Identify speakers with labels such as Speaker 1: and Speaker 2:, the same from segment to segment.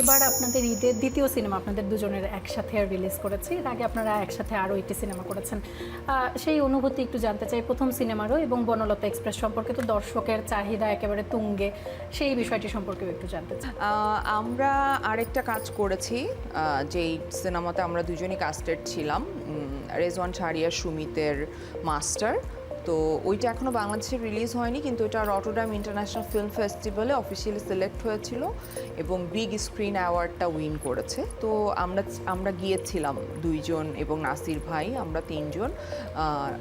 Speaker 1: এবার আপনাদের ঈদের দ্বিতীয় সিনেমা আপনাদের দুজনের একসাথে রিলিজ করেছে। এর আগে আপনারা একসাথে আরও একটি সিনেমা করেছেন। সেই অনুভূতি একটু জানতে চাই প্রথম সিনেমারও, এবং বনলতা এক্সপ্রেস সম্পর্কে তো দর্শকের চাহিদা একেবারে তুঙ্গে, সেই বিষয়টি সম্পর্কেও একটু জানতে চাই।
Speaker 2: আমরা আরেকটা কাজ করেছি, যেই সিনেমাতে আমরা দুজনই কাস্টেড ছিলাম, রেজওয়ান শাহরিয়ার সুমিতের মাস্টার। তো ওইটা এখনও বাংলাদেশে রিলিজ হয়নি, কিন্তু এটা রটরডাম ইন্টারন্যাশনাল ফিল্ম ফেস্টিভ্যালে অফিসিয়ালি সিলেক্ট হয়েছিল এবং বিগ স্ক্রিন অ্যাওয়ার্ডটা উইন করেছে। তো আমরা গিয়েছিলাম দুইজন, এবং নাসির ভাই, আমরা তিনজন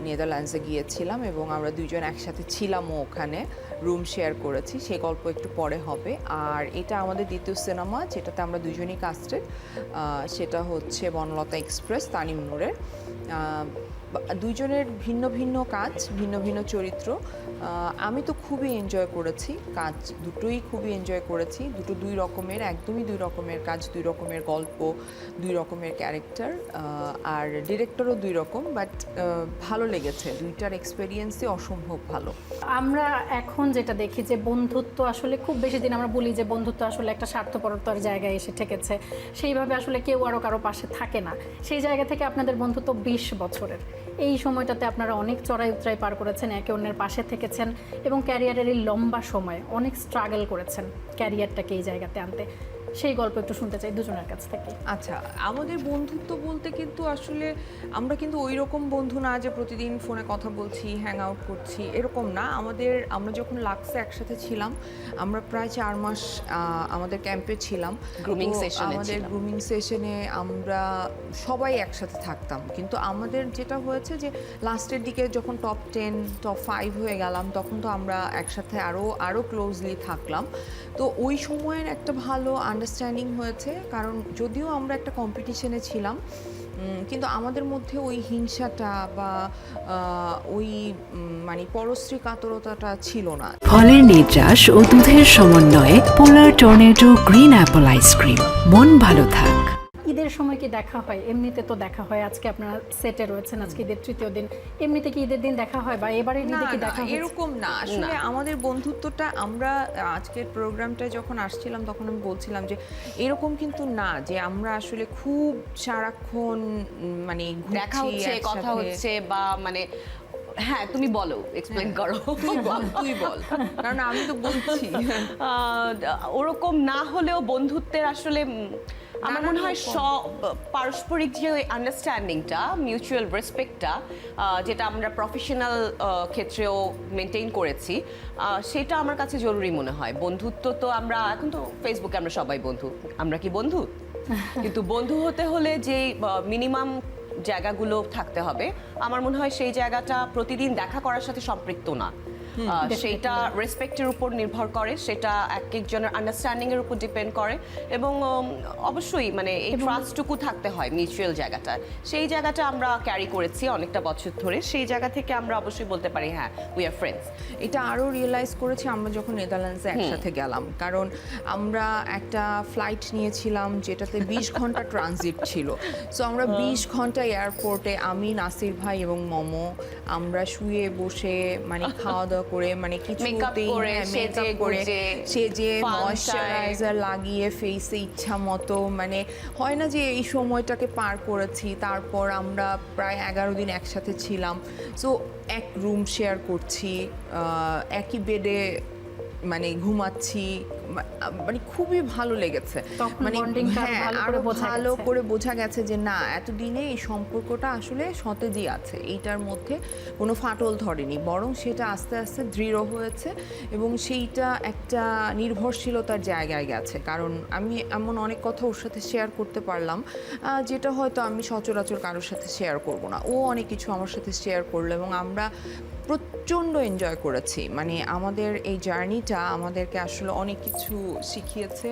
Speaker 2: নেদারল্যান্ডসে গিয়েছিলাম এবং আমরা দুইজন একসাথে ছিলামও, ওখানে রুম শেয়ার করেছি। সেই গল্প একটু পরে হবে। আর এটা আমাদের দ্বিতীয় সিনেমা যেটাতে আমরা দুজনই কাস্টেড, সেটা হচ্ছে বনলতা এক্সপ্রেস, তানিম নূরের। দুইজনের ভিন্ন ভিন্ন কাজ, ভিন্ন ভিন্ন চরিত্র। আমি তো খুবই এনজয় করেছি কাজ দুটোই, খুবই এনজয় করেছি। দুই রকমের, একদমই দুই রকমের কাজ, দুই রকমের গল্প, দুই রকমের ক্যারেক্টার, আর ডিরেক্টরও দুই রকম। বাট ভালো লেগেছে, দুইটার এক্সপেরিয়েন্সই অসম্ভব ভালো।
Speaker 1: আমরা এখন যেটা দেখি যে বন্ধুত্ব আসলে খুব বেশি দিন, আমরা বলি যে বন্ধুত্ব আসলে একটা স্বার্থপরতার জায়গায় এসে ঠেকেছে, সেইভাবে আসলে কেউ আরও কারো পাশে থাকে না। সেই জায়গা থেকে আপনাদের বন্ধুত্ব 20 বছরের। এই সময়টাতে আপনারা অনেক চড়াই উতরাই পার করেছেন, একে অন্যের পাশে থেকেছেন, এবং ক্যারিয়ারের এই লম্বা সময় অনেক স্ট্রাগল করেছেন ক্যারিয়ারটাকে এই জায়গাতে আনতে। সেই গল্প একটু শুনতে চাই দুজনের কাছ থেকে।
Speaker 2: আচ্ছা, আমাদের বন্ধুত্ব বলতে কিন্তু আসলে আমরা কিন্তু ওই রকম বন্ধু না যে প্রতিদিন ফোনে কথা বলছি, হ্যাং আউট করছি, এরকম না। আমরা যখন লাক্সে একসাথে ছিলাম, আমরা প্রায় 4 মাস আমাদের ক্যাম্পে ছিলাম। আমাদের গ্রুমিং সেশনে আমরা সবাই একসাথে থাকতাম। কিন্তু আমাদের যেটা হয়েছে যে লাস্টের দিকে যখন টপ 10, টপ 5 হয়ে গেলাম, তখন তো আমরা একসাথে আরও ক্লোজলি থাকলাম। তো ওই সময়ের একটা ভালো আন্ডারস্ট্যান্ডিং হয়েছে, কারণ যদিও আমরা একটা কম্পিটিশনে ছিলাম, কিন্তু আমাদের মধ্যে ওই হিংসাটা বা ওই মানে পরশ্রী কাতরতাটা ছিল না।
Speaker 3: ফলের নির্যাস ও দুধের সমন্বয়ে পোলার টর্নেডো গ্রিন অ্যাপল আইসক্রিম। মন ভালো থাক।
Speaker 1: ঈদের সময় কি দেখা হয়? এমনিতে তো দেখা হয়। আজকে আপনারা সেটে রয়েছেন, আজকে ঈদের তৃতীয় দিন। এমনিতে কি ঈদের দিন দেখা হয়, বা এবারে ঈদে কি দেখা হয়?
Speaker 2: এরকম না, আসলে আমাদের বন্ধুত্বটা, আমরা আজকের প্রোগ্রামটা যখন আসছিলাম তখন আমি বলছিলাম যে এরকম কিন্তু না যে আমরা আসলে খুব সারাক্ষণ মানে
Speaker 4: দেখা হচ্ছে, কথা হচ্ছে, বা মানে হ্যাঁ তুমি বলো, এক্সপ্লেইন করো।
Speaker 2: তুই বল, কারণ আমি তো বলছি।
Speaker 4: ওরকম না হলেও বন্ধুত্বের আসলে আমার মনে হয় পারস্পরিক যে আন্ডারস্ট্যান্ডিংটা, মিউচুয়াল রেসপেক্টটা, যেটা আমরা প্রফেশনাল ক্ষেত্রেও মেনটেন করেছি, সেটা আমার কাছে জরুরি মনে হয়। বন্ধুত্ব তো আমরা এখন তো ফেসবুকে আমরা সবাই বন্ধু, আমরা কি বন্ধু? কিন্তু বন্ধু হতে হলে যে মিনিমাম জায়গাগুলো থাকতে হবে, আমার মনে হয় সেই জায়গাটা প্রতিদিন দেখা করার সাথে সম্পৃক্ত না। সেটা রেসপেক্টের উপর নির্ভর করে, সেটা এক একজনের আন্ডারস্ট্যান্ডিং এর উপর ডিপেন্ড করে, এবং অবশ্যই মানে এই ট্রাস্টটুকু থাকতে হয় মিউচুয়াল জায়গাটা। সেই জায়গাটা আমরা ক্যারি করেছি অনেকটা বছর ধরে। সেই জায়গা থেকে আমরা অবশ্যই বলতে পারি হ্যাঁ, উই আর ফ্রেন্ডস।
Speaker 2: এটা আরও রিয়েলাইজ করেছি আমরা যখন নেদারল্যান্ডসে একসাথে গেলাম, কারণ আমরা একটা ফ্লাইট নিয়েছিলাম যেটাতে 20 ঘন্টা ট্রানজিট ছিল। সো আমরা 20 ঘন্টা এয়ারপোর্টে, আমি, নাসির ভাই এবং মমো, আমরা শুয়ে বসে মানে খাওয়া দাওয়া করে, মানে কিছুতেই মেকআপ করে সেজে ময়েশ্চারাইজার লাগিয়ে ফেসে ইচ্ছা মতো, মানে হয় না যে এই সময়টাকে পার করেছি। তারপর আমরা প্রায় 11 দিন একসাথে ছিলাম। সো এক রুম শেয়ার করছি, একই বেডে মানে ঘুমাচ্ছি, মানে খুবই ভালো লেগেছে। মানে হ্যাঁ, আরো ভালো করে বোঝা গেছে যে না, এতদিনে এই সম্পর্কটা আসলে সতেজই আছে, এইটার মধ্যে কোনো ফাটল ধরেনি, বরং সেটা আস্তে আস্তে দৃঢ় হয়েছে এবং সেইটা একটা নির্ভরশীলতার জায়গায় গেছে। কারণ আমি এমন অনেক কথা ওর সাথে শেয়ার করতে পারলাম যেটা হয়তো আমি সচরাচর কারোর সাথে শেয়ার করব না। ও অনেক কিছু আমার সাথে শেয়ার করলো এবং আমরা প্রচণ্ড এনজয় করেছি। মানে আমাদের এই জার্নিটা আমাদেরকে আসলে অনেক কিছু শিখিয়েছে,